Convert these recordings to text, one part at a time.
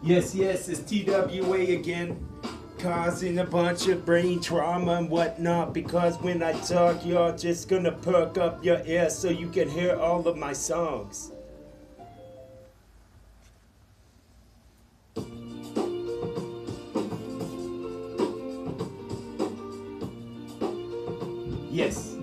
Yes, yes, it's TWA again, causing a bunch of brain trauma and whatnot. Because when I talk, you're just gonna perk up your ear so you can hear all of my songs. Yes,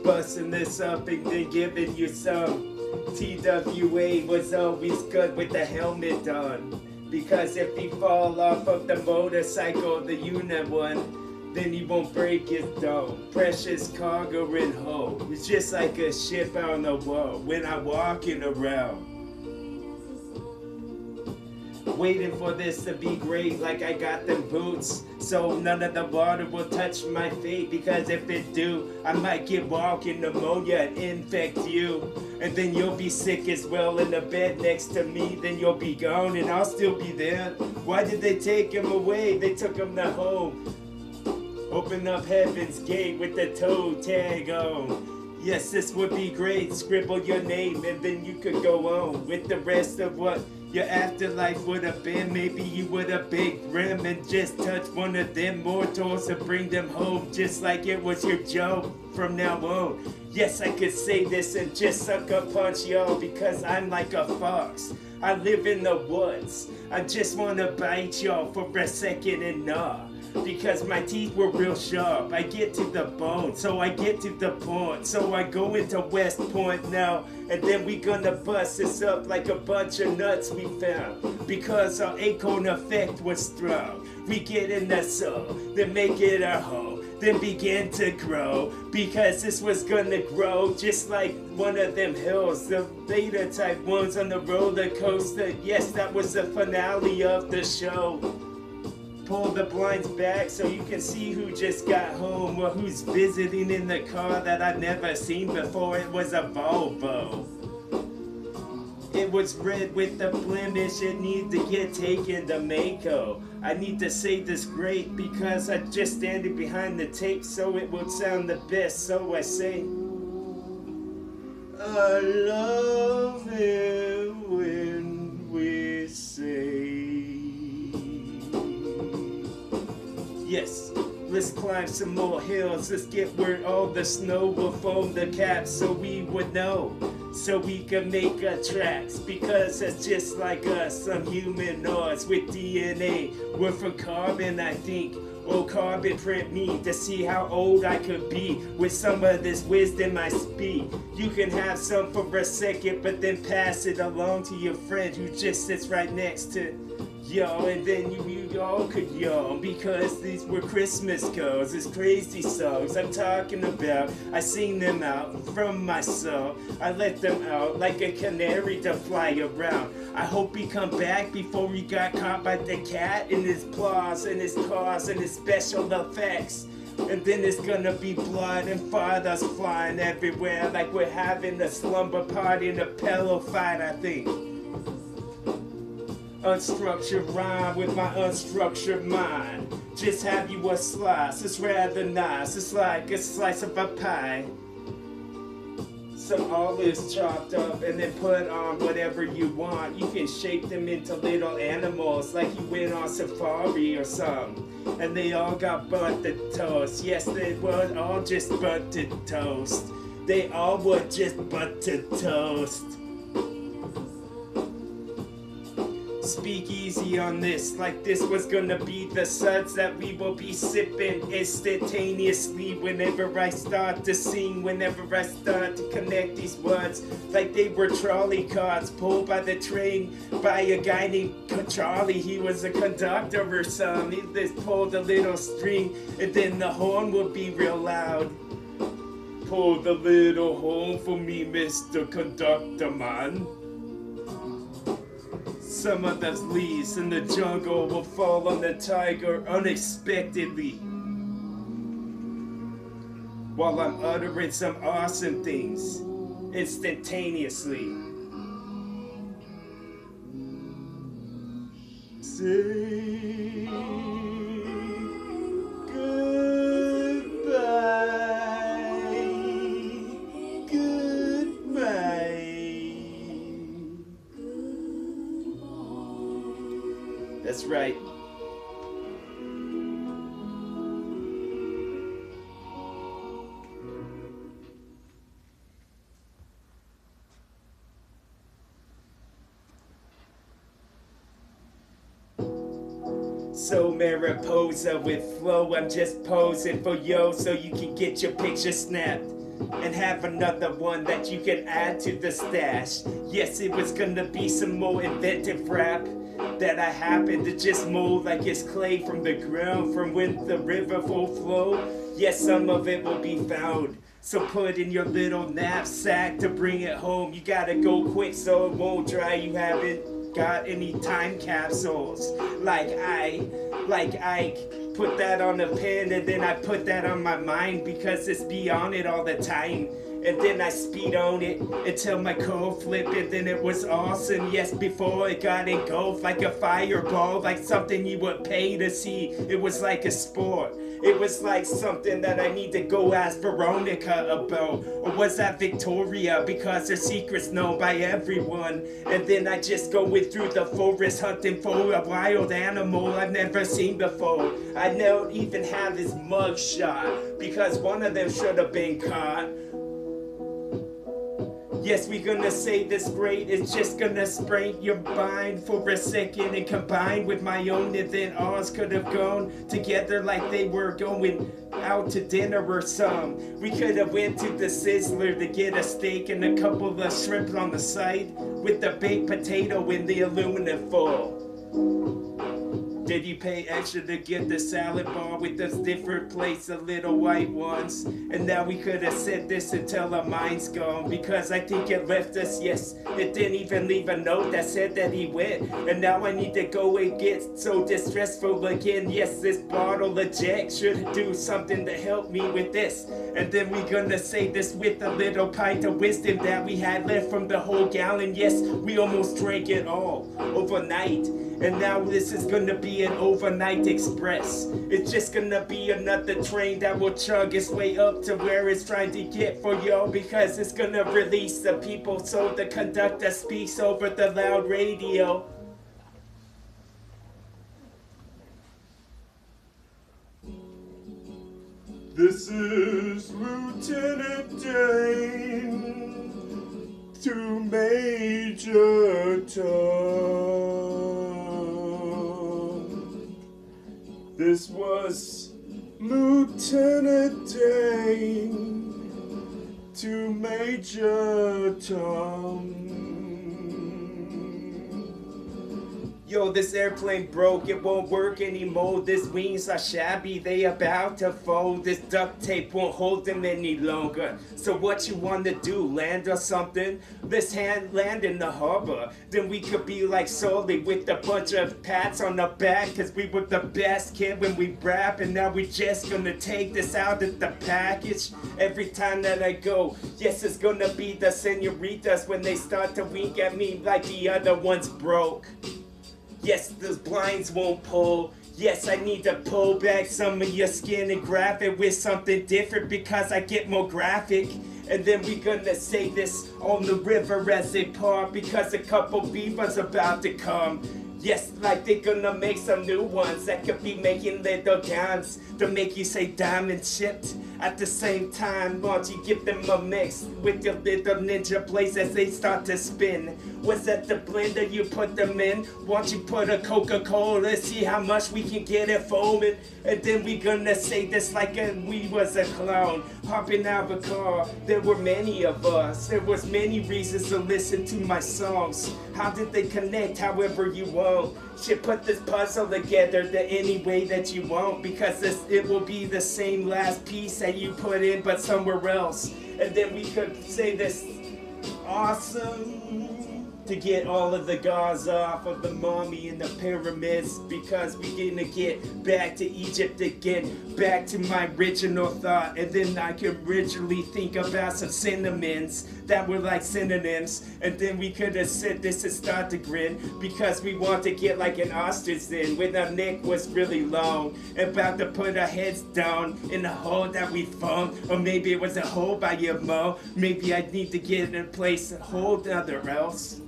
busting this up and then giving you some. TWA was always good with the helmet on. Because if he fall off of the motorcycle, the unit one, then he won't break his dome. Precious cargo and hoe. It's just like a ship on the wall when I'm walking around. Waiting for this to be great, like I got them boots, so none of the water will touch my feet. Because if it do, I might get walking pneumonia and infect you, and then you'll be sick as well in the bed next to me. Then you'll be gone and I'll still be there. Why did they take him away? They took him to home. Open up heaven's gate with the toe tag on. Yes, this would be great. Scribble your name and then you could go on with the rest of what your afterlife would have been. Maybe you would have big rim and just touch one of them mortals and bring them home just like it was your job from now on. Yes, I could say this and just suck a punch y'all because I'm like a fox. I live in the woods. I just wanna bite y'all for a second and gnaw. Because my teeth were real sharp. I get to the bone, so I get to the point. So I go into West Point now, and then we gonna bust this up like a bunch of nuts we found. Because our acorn effect was strong. We get in the soul, then make it a hoe, then begin to grow. Because this was gonna grow just like one of them hills, the beta type ones on the roller coaster. Yes, that was the finale of the show. Pull the blinds back so you can see who just got home or who's visiting in the car that I've never seen before. It was a Volvo. It was red with the blemish. It needs to get taken to Mako. I need to say this great because I'm just standing behind the tape so it will sound the best. So I say, I love it when we say. Yes, let's climb some more hills. Let's get where all the snow will foam the caps so we would know. So we can make our tracks. Because it's just like us, some humanoids with DNA. We're from carbon, I think. Oh, carbon print me to see how old I could be with some of this wisdom I speak. You can have some for a second, but then pass it along to your friend who just sits right next to y'all, and then you all could yawn because these were Christmas carols, these crazy songs I'm talking about. I sing them out from my soul. I let them out like a canary to fly around. I hope he come back before he got caught by the cat in his claws and his claws and his special effects. And then it's gonna be blood and fathers flying everywhere like we're having a slumber party and a pillow fight, I think. Unstructured rhyme with my unstructured mind. Just have you a slice, it's rather nice. It's like a slice of a pie. Some olives chopped up and then put on whatever you want. You can shape them into little animals like you went on safari or something. And they all got buttered toast. Yes, they were all just buttered toast. They all were just buttered toast. Speak easy on this, like this was gonna be the suds that we will be sipping instantaneously whenever I start to sing, whenever I start to connect these words, like they were trolley carts pulled by the train by a guy named Charlie. He was a conductor or something. He just pulled a little string and then the horn would be real loud. Pull the little horn for me, Mr. Conductor Man. Some of the leaves in the jungle will fall on the tiger unexpectedly while I'm uttering some awesome things instantaneously. Say goodbye, goodbye. That's right. So Mariposa with flow, I'm just posing for yo so you can get your picture snapped and have another one that you can add to the stash. Yes, it was gonna be some more inventive rap that I happened to just mold like it's clay from the ground from when the river full flow. Yes, some of it will be found. So put in your little knapsack to bring it home. You gotta go quick so it won't dry. You haven't got any time capsules like I put that on a pen and then I put that on my mind because it's beyond it all the time. And then I speed on it until my code flipped and then it was awesome. Yes, before it got engulfed like a fireball, like something you would pay to see. It was like a sport. It was like something that I need to go ask Veronica about. Or was that Victoria? Because her secret's known by everyone. And then I just going through the forest hunting for a wild animal I've never seen before. I don't even have his mug shot because one of them should have been caught. Yes, we gonna say this great, it's just gonna sprain your mind for a second and combine with my own, and then ours could have gone together like they were going out to dinner or some. We could have went to the Sizzler to get a steak and a couple of shrimp on the side with the baked potato in the aluminum foil. Did you pay extra to get the salad bar with those different plates of little white ones? And now we could have said this until our mind's gone because I think it left us, yes. It didn't even leave a note that said that he went. And now I need to go and get so distressful again. Yes, this bottle of Jack should do something to help me with this. And then we gonna say this with a little pint of wisdom that we had left from the whole gallon. Yes, we almost drank it all overnight. And now this is gonna be an overnight express. It's just gonna be another train that will chug its way up to where it's trying to get for y'all, because it's gonna release the people so the conductor speaks over the loud radio. This is Lieutenant Dane to Major Tom. This was Lieutenant Dane to Major Tom. Yo, this airplane broke, it won't work anymore. These wings are shabby, they about to fold. This duct tape won't hold them any longer. So what you wanna do, land or something? Let's land in the harbor. Then we could be like Sully with a bunch of pats on the back, cause we were the best kid when we rap. And now we just gonna take this out of the package. Every time that I go, yes, it's gonna be the senoritas when they start to wink at me like the other ones broke. Yes, those blinds won't pull. Yes, I need to pull back some of your skin and graph it with something different because I get more graphic. And then we gonna say this on the river as they part because a couple beavers about to come. Yes, like they're gonna make some new ones that could be making little dimes to make you say diamond shit. At the same time, why don't you give them a mix with your little ninja blades as they start to spin? Was that the blender you put them in? Why don't you put a Coca-Cola, see how much we can get it foaming? And then we gonna say this like we was a clown, hopping out of a car. There were many of us, there was many reasons to listen to my songs. How did they connect? However you want. Should put this puzzle together the any way that you want, because it will be the same last piece that you put in but somewhere else. And then we could say this awesome to get all of the gauze off of the mummy and the pyramids, because we're gonna get back to Egypt again, back to my original thought. And then I could originally think about some synonyms that were like synonyms, and then we could have said this and start to grin, because we want to get like an ostrich then when our neck was really long, about to put our heads down in the hole that we found. Or maybe it was a hole by your mouth. Maybe I need to get in a place to hold other else.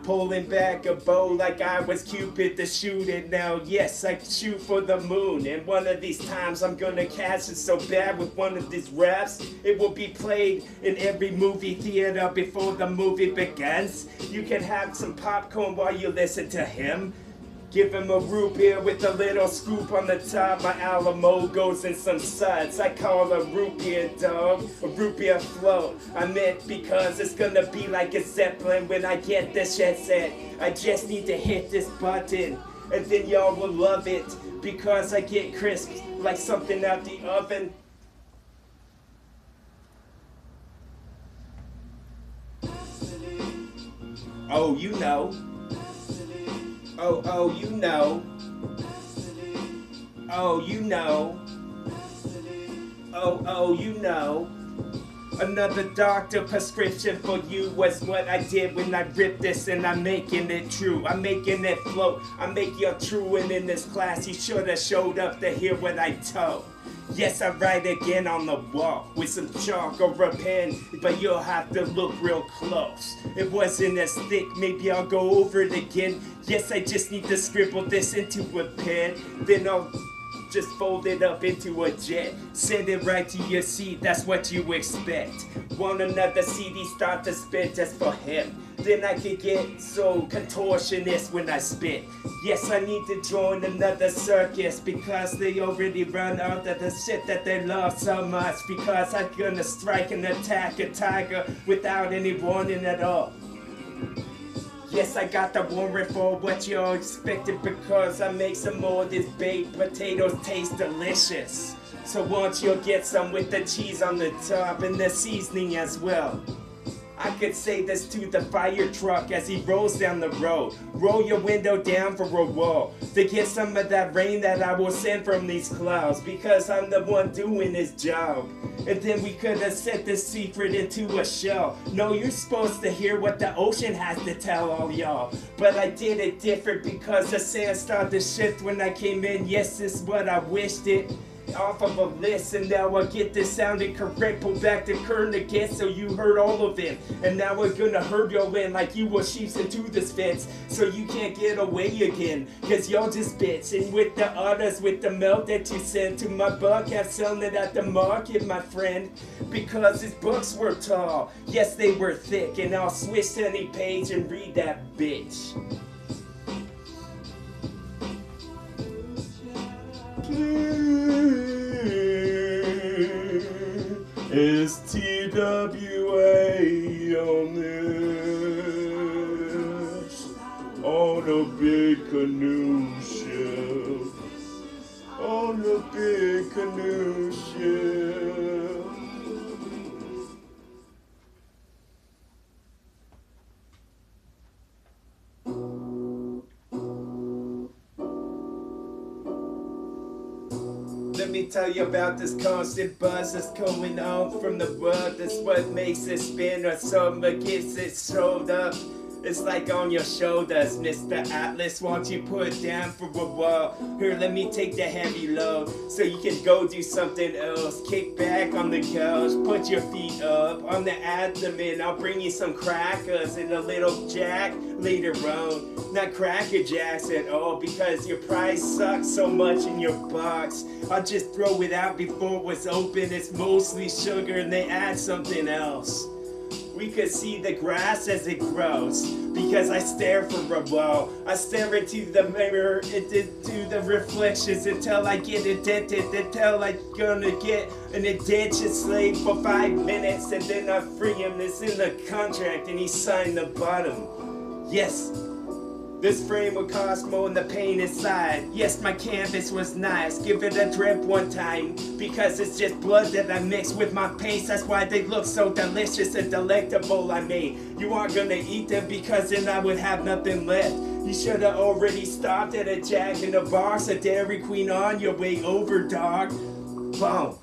pulling back a bow like I was Cupid the shooter. Now, yes, I shoot for the moon, and one of these times I'm gonna catch it so bad with one of these raps. It will be played in every movie theater before the movie begins. You can have some popcorn while you listen to him. Give him a root beer with a little scoop on the top. My Alamo goes in some suds. I call a root beer, dog, a root beer float. I meant because it's gonna be like a Zeppelin when I get this shit set. I just need to hit this button, and then y'all will love it because I get crisp like something out the oven. Oh, you know. Oh, you know. Oh, you know. Oh, you know. Another doctor prescription for you was what I did when I ripped this, and I'm making it true. I'm making it flow. I make you true, and in this class you should have showed up to hear what I told. Yes, I write again on the wall with some chalk or a pen, but you'll have to look real close. It wasn't as thick, maybe I'll go over it again. Yes, I just need to scribble this into a pen, then I'll just fold it up into a jet. Send it right to your seat, that's what you expect. Want another CD, start to spit just for him. Then I could get so contortionist when I spit. Yes, I need to join another circus because they already run out of the shit that they love so much. Because I'm gonna strike and attack a tiger without any warning at all. Yes, I got the warrant for what you're expecting because I make some more of these baked potatoes taste delicious. So once you'll get some with the cheese on the top and the seasoning as well. I could say this to the fire truck as he rolls down the road. Roll your window down for a wall to get some of that rain that I will send from these clouds because I'm the one doing his job. And then we could have set this secret into a shell. No, you're supposed to hear what the ocean has to tell all y'all. But I did it different because the sand started to shift when I came in. Yes, this is what I wished it. Off of a list, and now I get this sounding correct. Pull back the curtain again so you heard all of it. And now we're gonna herd y'all in like you were sheeps into this fence, so you can't get away again, cause y'all just bitch. And with the others, with the milk that you sent to my buck, I'm selling it at the market, my friend, because his books were tall. Yes, they were thick, and I'll switch to any page and read that bitch. It's TWA on this, on a big canoe ship, on a big canoe ship. Let me tell you about this constant buzz that's going on from the world. That's what makes it spin, or something gets it showed up. It's like on your shoulders, Mr. Atlas. Won't you put down for a while? Here, let me take the heavy load so you can go do something else. Kick back on the couch, put your feet up on the abdomen. I'll bring you some crackers and a little jack later on. Not Cracker Jacks at all because your price sucks so much in your box. I'll just throw it out before it was open. It's mostly sugar and they add something else. We could see the grass as it grows because I stare for a while. I stare into the mirror, into the reflections until I get addicted, until I'm gonna get an attention slave for 5 minutes and then I free him. It's in the contract and he signed the bottom. Yes, this frame would cost more than the paint inside. Yes, my canvas was nice. Give it a drip one time because it's just blood that I mix with my paste. That's why they look so delicious and delectable. I mean, you aren't gonna eat them because then I would have nothing left. You should have already stopped at a Jack in the Box, a Dairy Queen on your way over, dog. Boom.